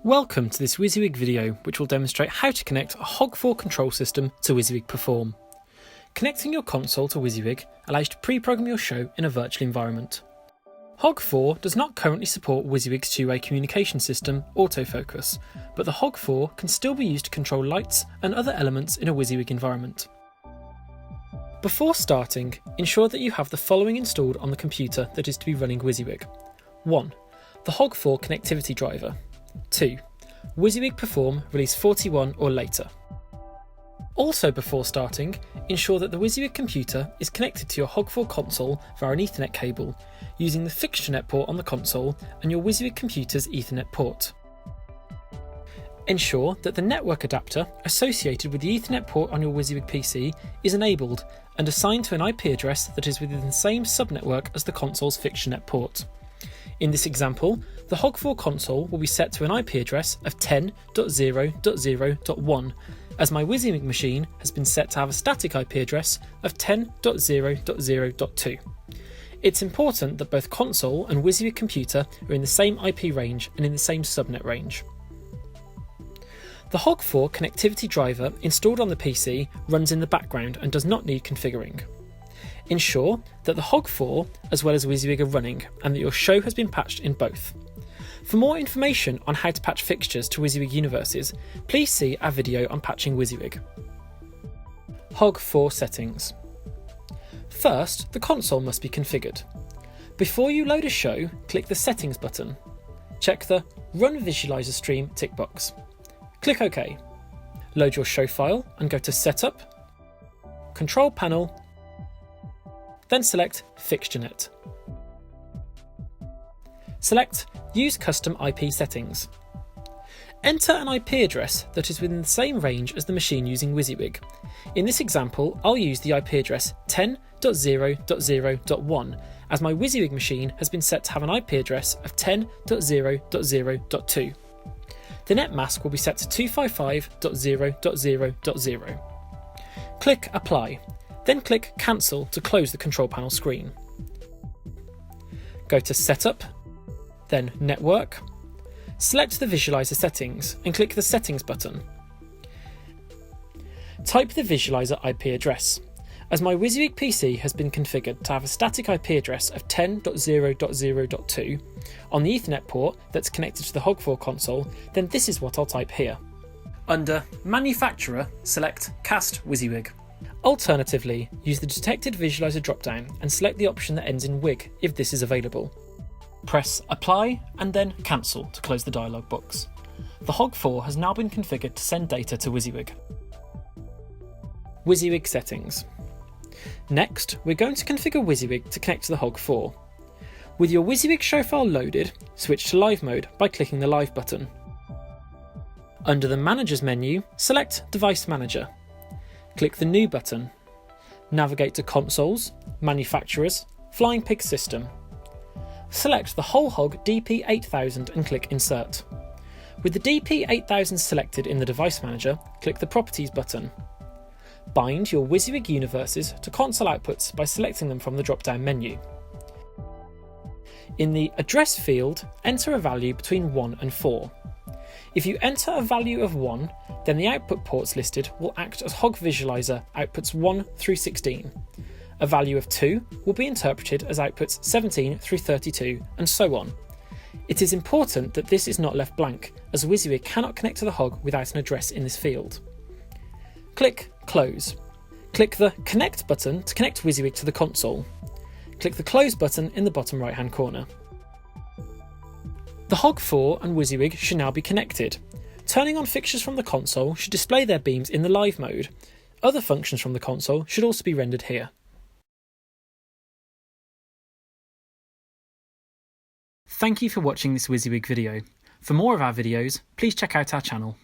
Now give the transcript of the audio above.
Welcome to this wysiwyg video, which will demonstrate how to connect a Hog4 control system to wysiwyg Perform. Connecting your console to wysiwyg allows you to pre-program your show in a virtual environment. Hog4 does not currently support wysywyg's two-way communication system, autofocus, but the Hog4 can still be used to control lights and other elements in a wysiwyg environment. Before starting, ensure that you have the following installed on the computer that is to be running wysiwyg. 1. The Hog4 connectivity driver. 2. wysiwyg Perform release 41 or later. Also before starting, ensure that the wysiwyg computer is connected to your Hog4 console via an Ethernet cable, using the fixture net port on the console and your wysiwyg computer's Ethernet port. Ensure that the network adapter associated with the Ethernet port on your wysiwyg PC is enabled and assigned to an IP address that is within the same subnetwork as the console's fixture net port. In this example, the Hog4 console will be set to an IP address of 10.0.0.1, as my wysiwyg machine has been set to have a static IP address of 10.0.0.2. It's important that both console and wysiwyg computer are in the same IP range and in the same subnet range. The Hog4 connectivity driver installed on the PC runs in the background and does not need configuring. Ensure that the Hog4 as well as wysiwyg are running and that your show has been patched in both. For more information on how to patch fixtures to wysiwyg universes, please see our video on patching wysiwyg. Hog4 settings. First, the console must be configured. Before you load a show, click the Settings button. Check the Run Visualizer Stream tick box. Click OK. Load your show file and go to Setup, Control Panel, then select FixtureNet. Select Use Custom IP Settings. Enter an IP address that is within the same range as the machine using wysiwyg. In this example, I'll use the IP address 10.0.0.1 as my wysiwyg machine has been set to have an IP address of 10.0.0.2. The net mask will be set to 255.0.0.0. Click Apply, then click Cancel to close the control panel screen. Go to Setup, then Network. Select the visualizer settings and click the Settings button. Type the visualizer IP address. As my wysiwyg PC has been configured to have a static IP address of 10.0.0.2 on the Ethernet port that's connected to the Hog4 console, then this is what I'll type here. Under Manufacturer, select Cast wysiwyg. Alternatively, use the Detected Visualizer dropdown and select the option that ends in WIG if this is available. Press Apply and then Cancel to close the dialog box. The Hog4 has now been configured to send data to wysiwyg. wysiwyg settings. Next, we're going to configure wysiwyg to connect to the Hog4. With your wysiwyg show file loaded, switch to Live mode by clicking the Live button. Under the Managers menu, select Device Manager. Click the New button. Navigate to Consoles, Manufacturers, Flying Pig System. Select the Whole Hog DP8000 and click Insert. With the DP8000 selected in the Device Manager, click the Properties button. Bind your wysiwyg universes to console outputs by selecting them from the drop-down menu. In the Address field, enter a value between 1 and 4. If you enter a value of 1, then the output ports listed will act as Hog Visualizer outputs 1 through 16. A value of 2 will be interpreted as outputs 17 through 32, and so on. It is important that this is not left blank, as wysiwyg cannot connect to the Hog without an address in this field. Click Close. Click the Connect button to connect wysiwyg to the console. Click the Close button in the bottom right hand corner. The Hog4 and wysiwyg should now be connected. Turning on fixtures from the console should display their beams in the live mode. Other functions from the console should also be rendered here. Thank you for watching this wysiwyg video. For more of our videos, please check out our channel.